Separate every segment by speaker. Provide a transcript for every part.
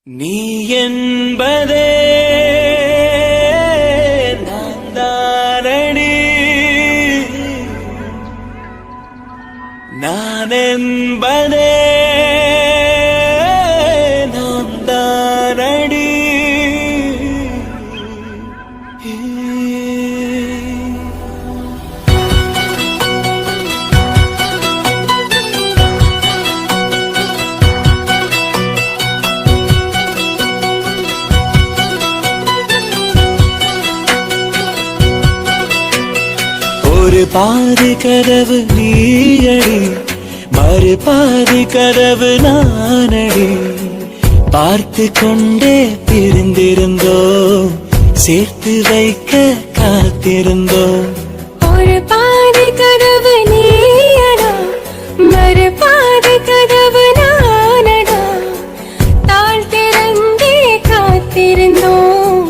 Speaker 1: நீ என்பதே நான் தானடி, நான் என்பதே நாம் தானடி. ஒரு பாதி கதவு நீயடி, மறு பாதி கதவு நானடி. பார்த்து கொண்டே பிரிந்திருந்தோம், சேர்த்து வைக்க காத்திருந்தோம்.
Speaker 2: ஒரு பாதி கதவு நீயடா, மறு பாதி கதவு நானடா. தாழ் திறந்தே காத்திருந்தோம்,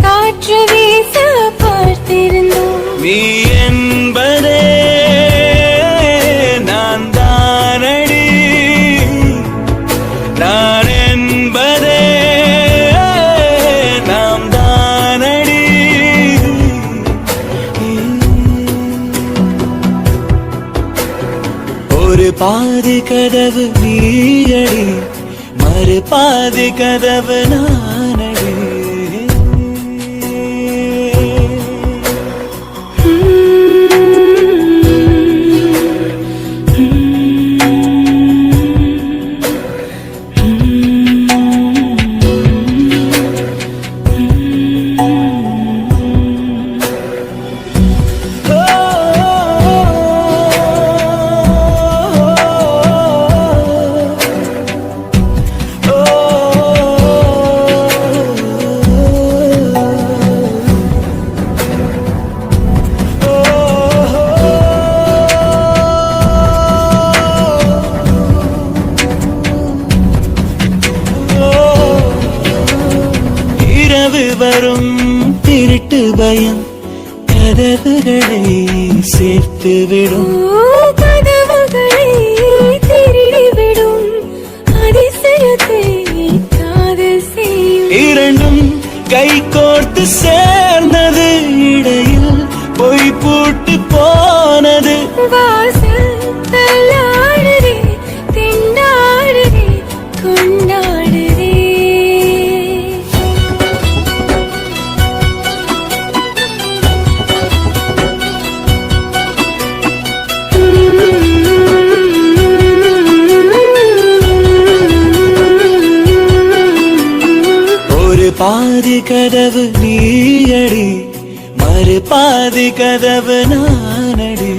Speaker 2: காற்று வீச பார்த்திருந்தோம்.
Speaker 1: நீ என்பதே நான் தானடி, நான் என்பதே நாம் தானடி. ஒரு பாதி கதவு நீயடி, மறு பாதி கதவு நானடி. வரும் திருட்டு பயம் கதவுகளை சேர்த்துவிடும்,
Speaker 2: கதவுகளை திருடிவிடும், அதிசயத்தை காதல் செய்யும்.
Speaker 1: இரண்டும் கை கோர்த்து சேர்ந்தது, இடையில் பொய் பூட்டு போனது.
Speaker 2: வாசல் தள்ளாடுதே, திண்டாடுதே, கொண்டாடுதே.
Speaker 1: ஒரு பாதி கதவு நீயடி, மறு பாதி கதவு நானடி.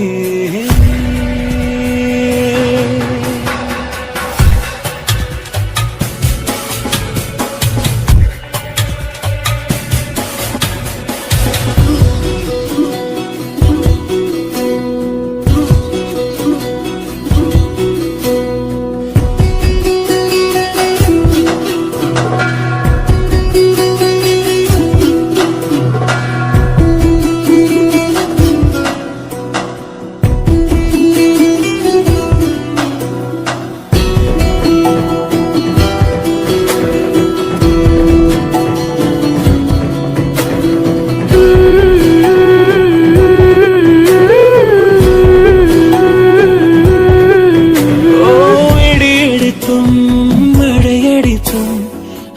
Speaker 1: மழையடித்தும்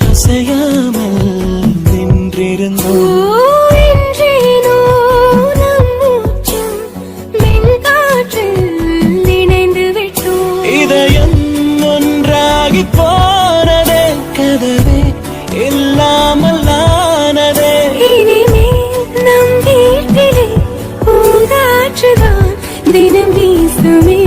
Speaker 1: அசையாமல் நின்றிருந்தோம்.
Speaker 2: என்றேனோ நம் மூச்சும் மென்காற்றில் இணைந்து விட்டோம்.
Speaker 1: இதயம் ஒன்றாகி போனதே, கதவே இல்லாமல் ஆனதே.
Speaker 2: இனிமேல் நம் வீட்டிலே பூங்காற்றுதான் தினம் வீசுமே.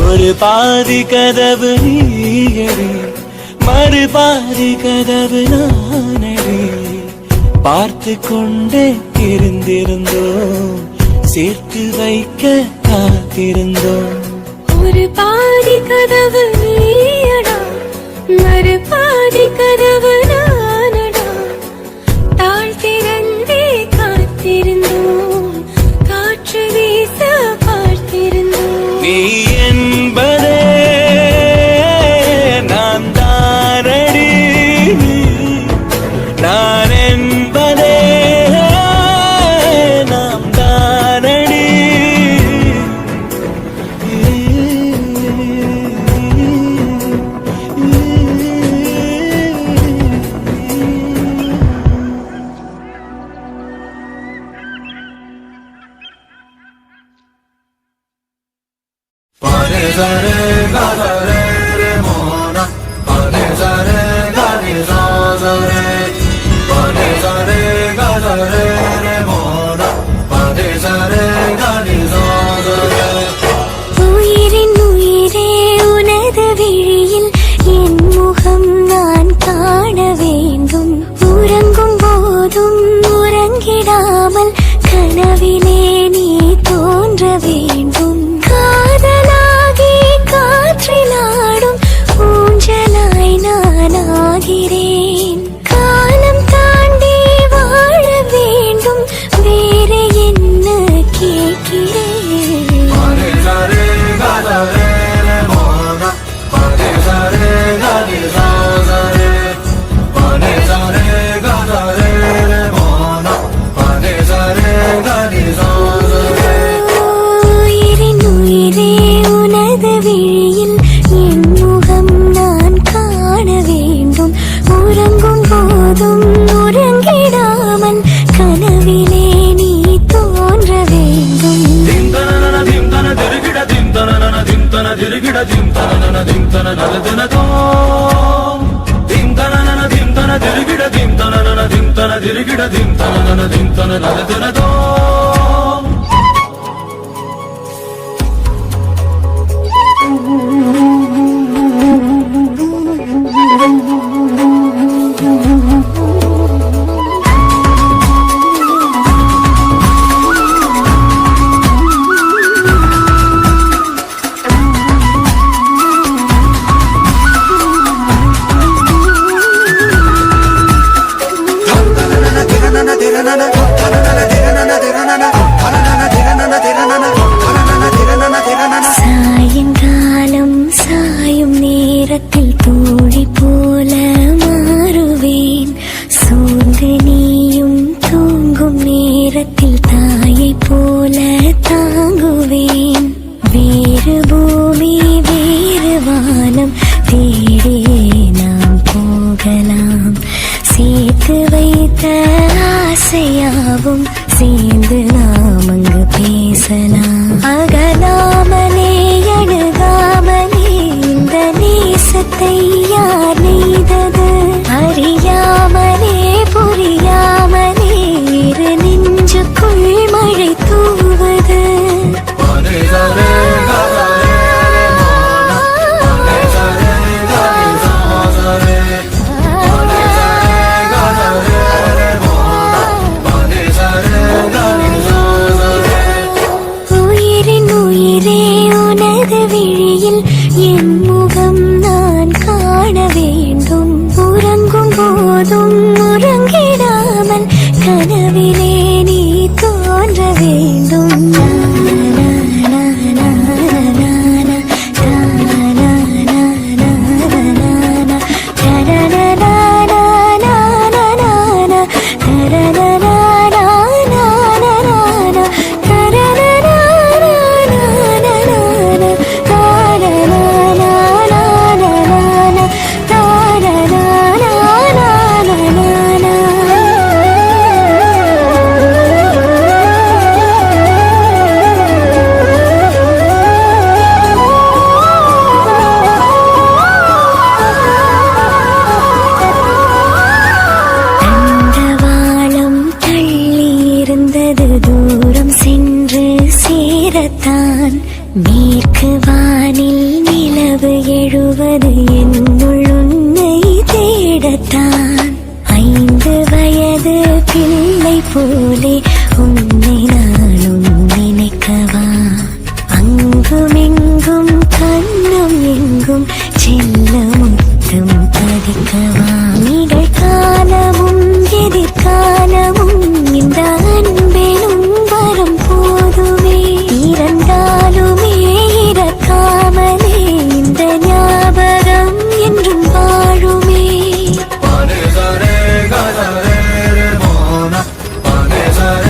Speaker 1: ஒரு பாதி கதவு நீயடி, மறு பாதி கதவு நானடி. பார்த்து கொண்டே இருந்திருந்தோம், சேர்த்து வைக்க காத்திருந்தோம்.
Speaker 2: ஒரு பாதி கதவு நீயடா, மறு பாதி கதவு நானடா. தாழ் திறந்தே காத்திருந்தோம், காற்று உயிரின் உயிரே உனது விழியில் என் முகம் நான் காண வேண்டும். உறங்கும் போதும் உறங்கிடாமல் கனவிலே நீ தோன்ற வேண்டும். காதலாகி காற்றிலாடும் ஊஞ்சலாய் நான் ஆகிறேன். காலம் தாண்டி வாழ வேண்டும், வேறு என்ன கேட்கிறேன். உயிரின் உயிரே உனது விழியில் என் முகம் நான் காண வேண்டும். உறங்கும் போதும் உறங்கிடாமல் கனவிலே நீ தோன்ற வேண்டும். சாயங்காலம் சாயும் நேரத்தில் தோழி போல மாறுவேன். சோர்ந்து நீயும் தூங்கும் நேரத்தில் தாயை போல தாங்குவேன். வேறு பூமி வேறு வானம் தேடியே நாம் போகலாம். சேர்த்து வைத்த ஆசையாவும் சேர்ந்து நாம் அங்கு பேசலாம். அகலாமலே அணுகாமலே இந்த நேசத்தை யார் நெய்தது? அறியாமலே புரியாமலே இரு நெஞ்சுக்குள் மழை தூவது. உயிரின் உயிரே உனது விழியில் என் முகம் நான் காண வேண்டும். உறங்கும் போதும் உறங்கிடாமல் கனவிலே நீ தோன்ற வேண்டும். தூரம் சென்று சேரத்தான். மேற்கு வானில் நிலவு எழுவது என்னுள் உன்னை தேடத்தான். 5 வயது பிள்ளை போலே உன்னை நானும் நினைக்கவா? அங்குமெங்கும் கண்ணும் எங்கும் செல்ல முத்தம் பதிக்கவா? நிகழ்காலமும் எதிர்காலமும் இந்த அன்பெனும் வரும் போதுமே. இறந்தாலுமே இறக்காமலே இந்த ஞாபகம் என்றும் வாழுமே.
Speaker 1: Pare sare ga sare re mona, pare sare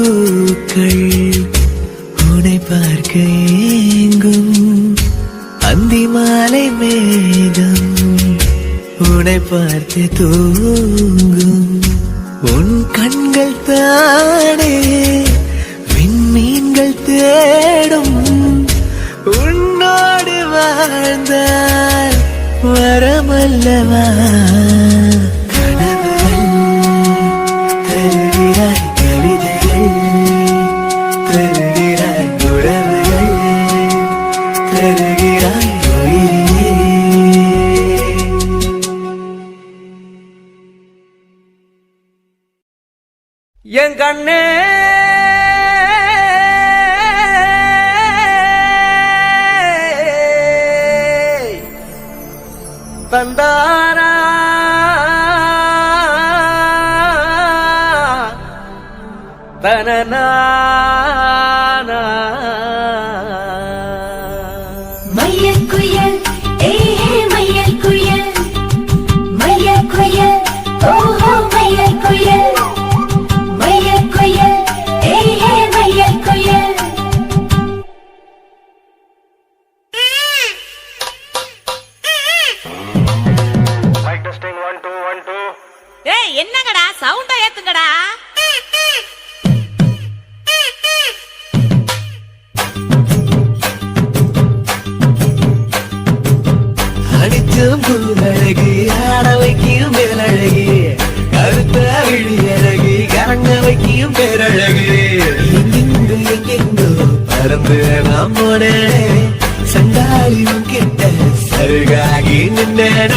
Speaker 1: பூக்கள் உன்னை பார்க்க ஏங்கும் அந்தி மாலை மேகம் உன்னை பார்த்து தூங்கும் உன் கண்கள் தானே விண்மீன்கள் தேடும் உன்னோடு வாழ்ந்தால் வரமல்லவா கனவுகள் தருகிறாய் கவிதைகள் தருகிறாய் உறவுகள் தருகிறாய் உயிரே என் கண்ணே தந்தானா தனனா
Speaker 2: மையல் குயில் மையல் குயில் மையல் குயில் ஓஹோ மையல் குயில் மையல் குயில் மையல் குயில்
Speaker 3: என்னங்கடா சவுண்ட ஏத்துங்கடா.
Speaker 1: அடிச்சும் பூவழகு ஆட வைக்கும் மேலழகு கருத்த விழி அழகு கரங்க வைக்கும் பேரழகு எங்கெங்கு எங்கெங்கோ பறந்து நாம் போன சண்டாளியும் கிட்ட சருகாகி நின்றன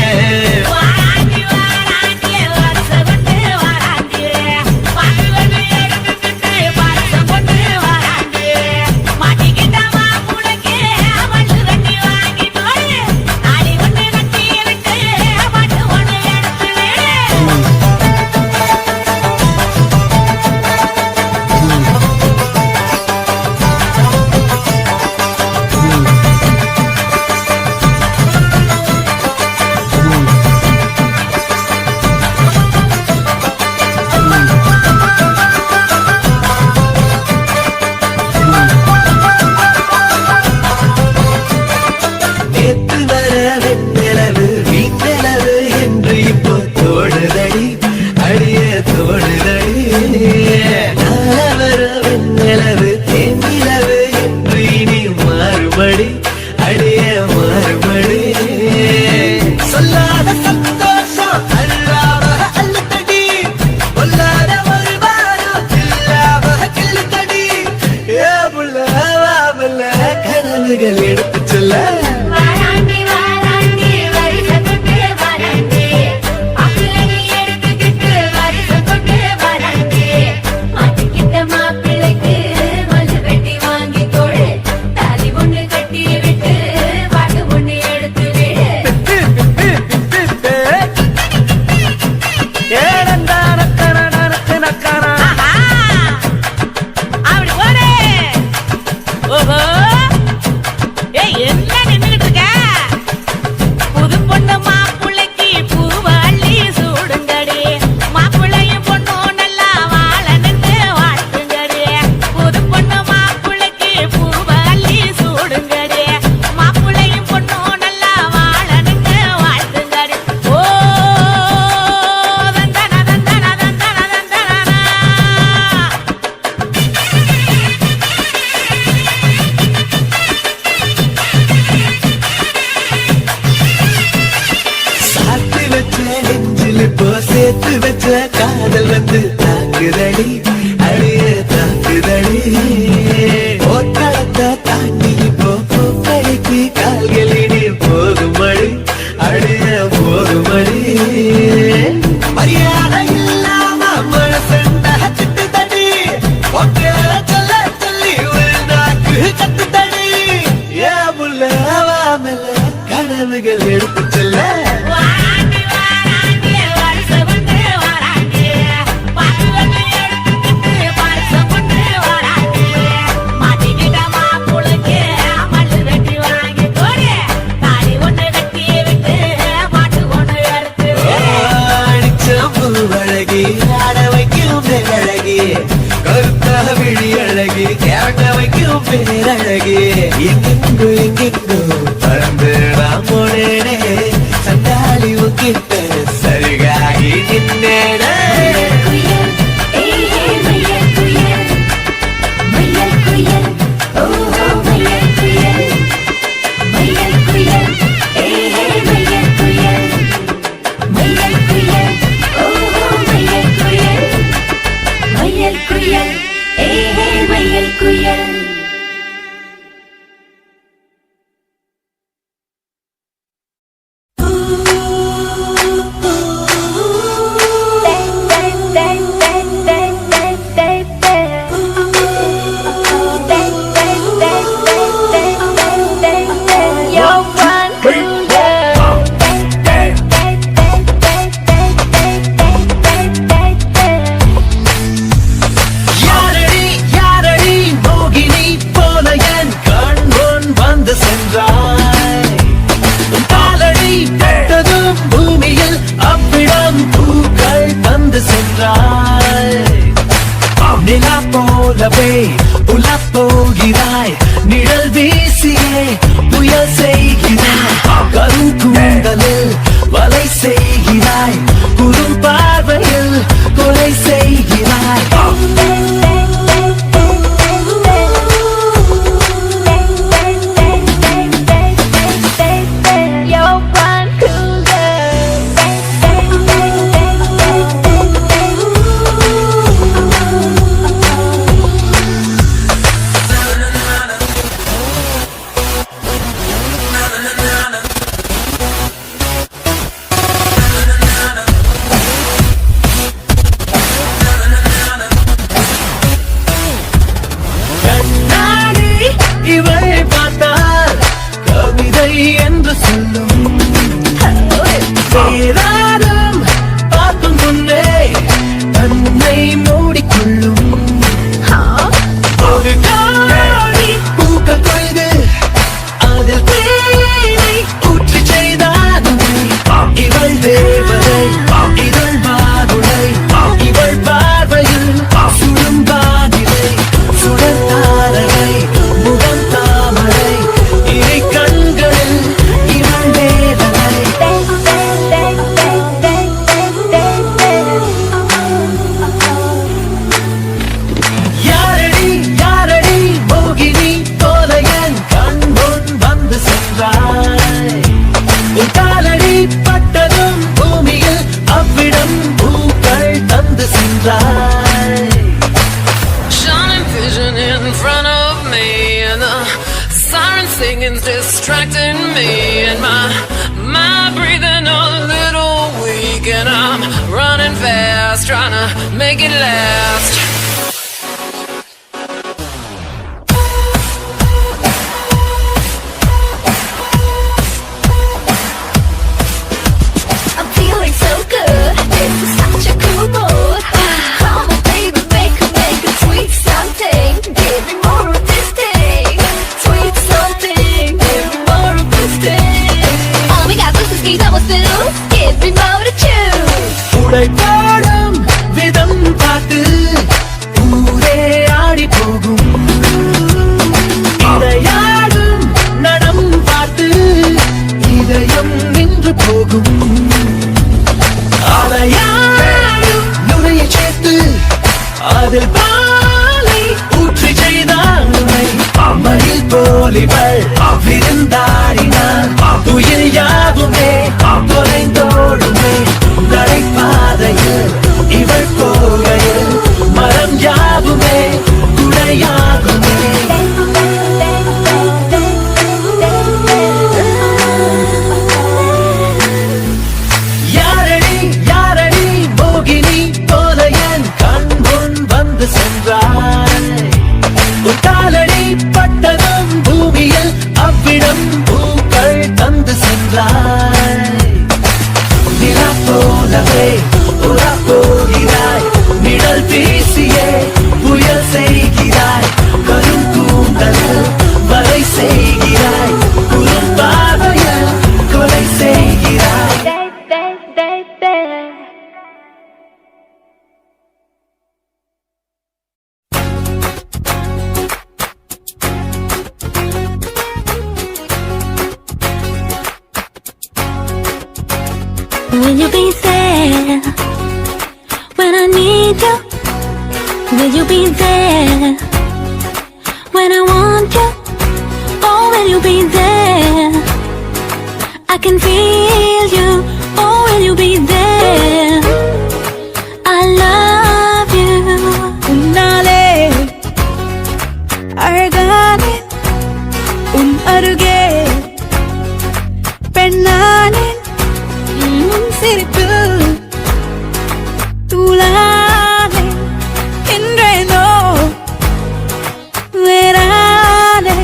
Speaker 1: எடுத்து சொல்ல சேர்த்து வச்ச காதல் வந்து தாக்குதடி அழிய தாக்குதடி போர்க்களத்தை தாண்டி இப்போ பூக்கடைக்கு கால்களிடி போகுமடி அழிய போகுமடி மரியாதை இல்லாம மனசண்ட திட்டு தடி சொல்ல சொல்லி ஒரு நாக்கு கத்து தடி ஏன் முல்ல கனவுகள் எடுத்து செல்ல விழி அழகு கேட்ட வைக்கும் பேரழகு எங்கெங்கோ எங்கெங்கோ பறந்து நான் போனேனே சண்டாளி உக்கிட்ட சரிகாகி நின்னேனே
Speaker 2: குயில் ஏஹே மையல் குயில் மையல் குயில் ஓஹோ மையல் குயில் மையல் குயில் ஏஹே மையல் குயில் மையல் குயில் ஓஹோ மையல் குயில் மையல் குயில் ஏஹே மையல் குயில்
Speaker 1: யாரடி யாரடி மோகினி போல என் கண் முன் வந்து சென்றாய் காலடி பட்டதும் பூமியில் அவ்விடம் பூக்கள் தந்து சென்றாய் நிலா போலவே உலப் போகிறாய் நிழல் வீசியே புயல் செய்கிறாய் கருங்கூந்தலில் வலை செய்கிறாய் குறும் பார்வையில் கொலை செய்கிறாய்
Speaker 2: You're one cool
Speaker 1: கண்ணாடி இவள் பார்த்தால் கவிதை என்று சொல்லும் பேராரும் பார்க்கும் முன்னே தன்னை மூடிக்கொள்ளும் ஒரு காடி பூக்க கொய்து அதில் தேனை ஊற்றி செய்தானும் இவள் தேவதை இவள் மாதுளை இவள் பார்வையில் சுடும் வானிலை சுடர் தாரகை முகம் தாமரை இறை கண்களில் இவள் வேதனை யாரடி யாரடி மோகினி போல என் கண் முன் வந்து சென்றாய் உன் காலடி பட்டதும் பூமியில் அவ்விடம் பூக்கள் தந்து சென்றாய்
Speaker 3: Shining vision in front of me, and the siren singing's distracting me, and my breathing a little weak, and I'm running fast, trying to make it last.
Speaker 2: I'm feeling so good. This is such a cool mood. Come on, baby, make a sweet something. Give me more of this thing. Sweet something. Give me more of this thing. Oh my God, this is Gita Wasu. Give me more to choose.
Speaker 1: உடை பாடும் விதம் பார்த்து
Speaker 2: Will you be there when I need you? Will you be there when I want you? Oh, will you be there? I can feel you. Oh, will you be there? I love you.
Speaker 4: உன்னாலே அழகானே உன் அருகே பெண்ணானே உன் சிரிப்பில் தூளானே என்றேனோ வேறானே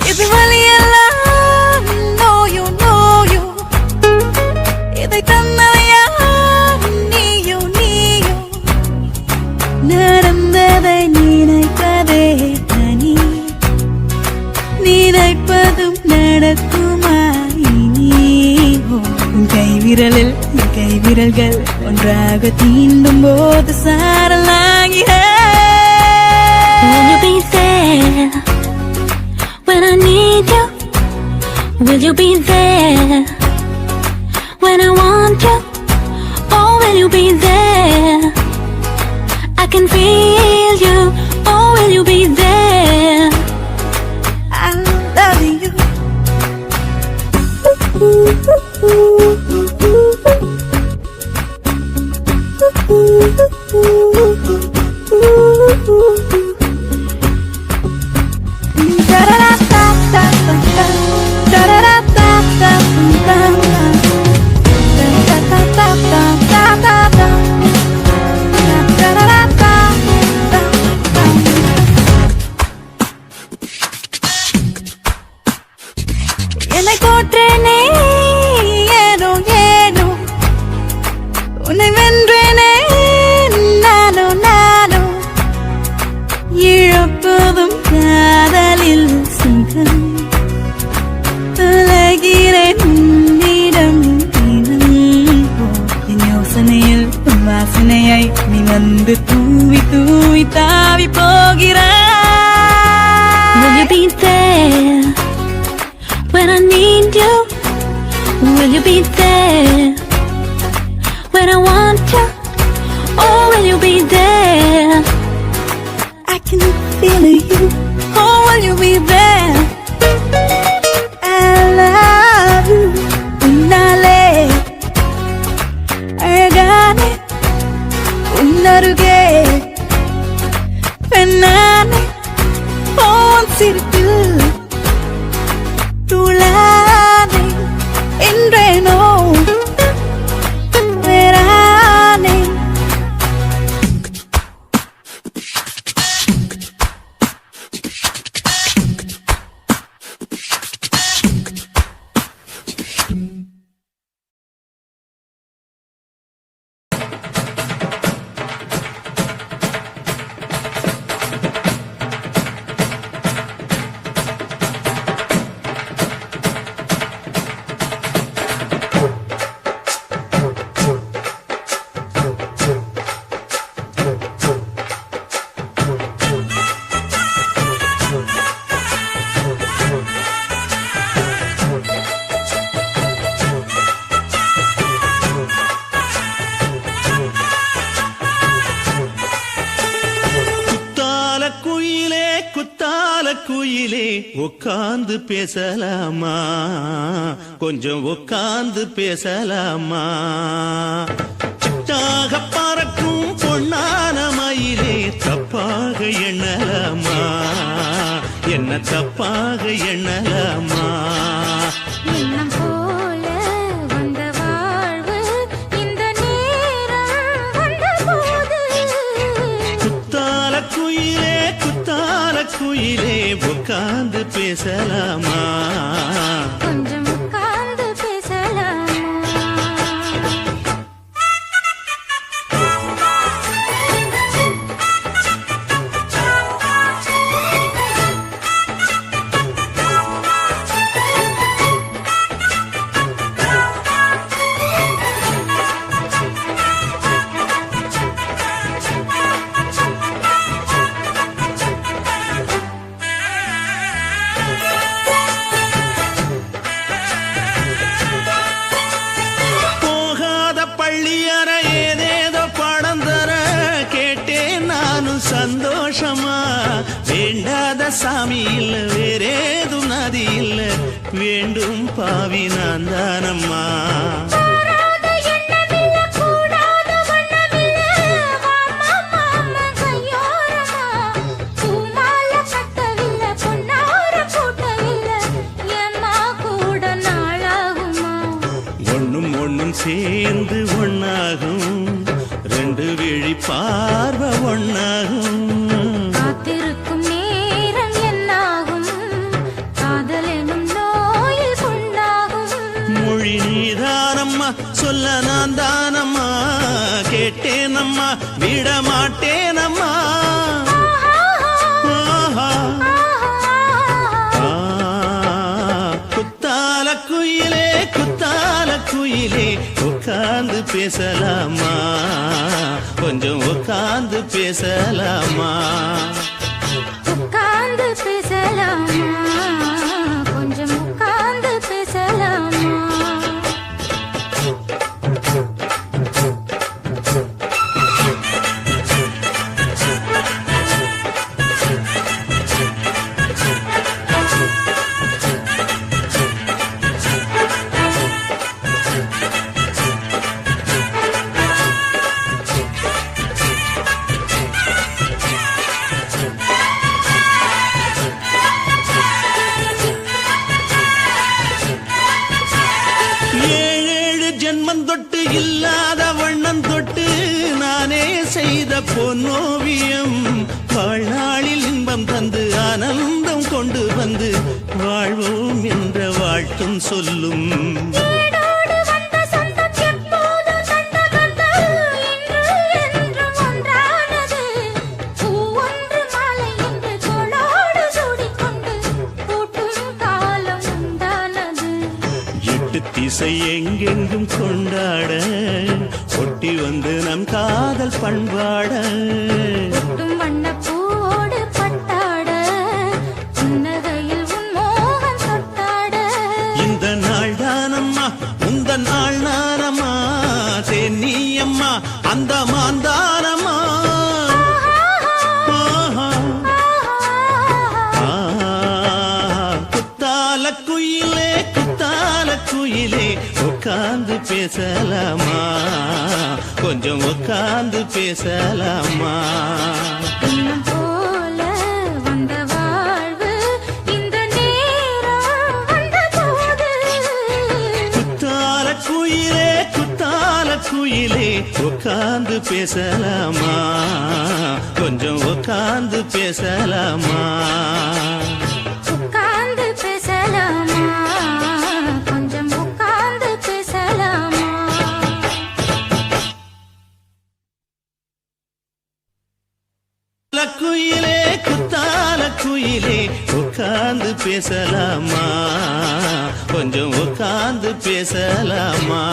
Speaker 4: இது வழியெல்லாம் நோயோ நோயோ இதை தந்தவையா நீயோ நீயோ நடந்ததை நினைப்பதே தனி நினைப்பதும் நடக்குமா இனி உன் கைவிரலில் என் கைவிரல்கள் ஒன்றாக தீண்டும் போது சாரலாகிற
Speaker 2: Will you be there when I need you? Will you be there when I want you? Oh, will you be there? I can feel you. Oh, will you be there?
Speaker 4: I love you. என்னை தோற்றேனே ஏனோ ஏனோ உன்னை வென்றேனே நானோ நானோ இழப்பதும் காதலில் சுகம் உலகிறேன் உன்னிடம் என் யோசனையில் உன் வாசனையை நீ வந்து தூவி தூவி தாவி போகிறாய்
Speaker 2: Will you be there when I need you? Will you be there when I want you? Oh, will you be there?
Speaker 4: I can feel you. Oh, will you be there? I love you. உன்னாலே அழகானே உன் அருகே பெண்ணானே உன் சிரிப்பில் தூளானே என்றேனோ வேறானே
Speaker 5: குயிலே உட்கார்ந்து பேசலாமா கொஞ்சம் உட்கார்ந்து பேசலாமா சிட்டாக பறக்கும் பொன்னான மயிலே தப்பாக எண்ணலாமா என்ன தப்பாக எண்ணலாமா
Speaker 2: எண்ணம் போல வந்த வாழ்வு இந்த நேரம் வந்தபோது
Speaker 5: குத்தால குயிலே உட்கார்ந்து பேச பேசலாமா
Speaker 2: கொஞ்சம் உட்கார்ந்து பேசலாமா
Speaker 5: பள்ளியற ஏதேதோ படம் தர கேட்டேன் நானும் சந்தோஷமா வேண்டாத சாமி இல்ல வேறேதும் நதி இல்ல வேண்டும் பாவி நான் தானம்மா சேர்ந்து ஒன்னாகும் ரெண்டு விழி பார்வை ஒன்னாகும்
Speaker 2: காத்திருக்கும் நேரம் என்னாகும் காதல் எனும் நோயில் கொண்டாகும்
Speaker 5: மொழி நீதானம்மா சொல்ல நான் தானம்மா கேட்டேனம்மா விட மாட்டேனம்மா குத்தால குயிலே குத்தால குயிலே உட்கார்ந்து பேசலாமா கொஞ்சம் உட்கார்ந்து பேசலாமா
Speaker 2: உட்கார்ந்து பேசலாமா கொஞ்சம் உட்கார்ந்து பேசலாமா
Speaker 5: ஜென்மம் தொட்டு இல்லாத வண்ணம் தொட்டு நானே செய்த பொன்னோவியம் வாழ்நாளில் இன்பம் தந்து ஆனந்தம் கொண்டு வந்து வாழ்வோம் என்ற வாழ்த்தும் சொல்லும் திசை எங்கெங்கும் கொண்டாட ஒட்டி வந்து நம் காதல் பண்பாட
Speaker 2: வண்ணப்பூவோடு பட்டாட புன்னகையில் உன் மோகம் தொட்டாட
Speaker 5: இந்த நாள் தானம்மா உந்த நாள் நானம்மா தென்னியம்மா அந்த மாந்தானம்மா குத்தால குயிலே குத்தால குயிலே உட்கார்ந்து பேசலாமா கொஞ்சம் உட்கார்ந்து பேசலாமா
Speaker 2: இன்னும் போல வந்த வாழ்வு இந்த நேரம் வந்தபோது
Speaker 5: குத்தால குயிலே குத்தால குயிலே உட்கார்ந்து பேசலாமா கொஞ்சம் உட்கார்ந்து பேசலாமா
Speaker 2: உட்கார்ந்து பேசலாமா கொஞ்சம் உட்கார்ந்து பேசலாமா
Speaker 5: குயிலே குத்தால குயிலே உட்கார்ந்து பேசலாமா கொஞ்சம் உட்கார்ந்து பேசலாமா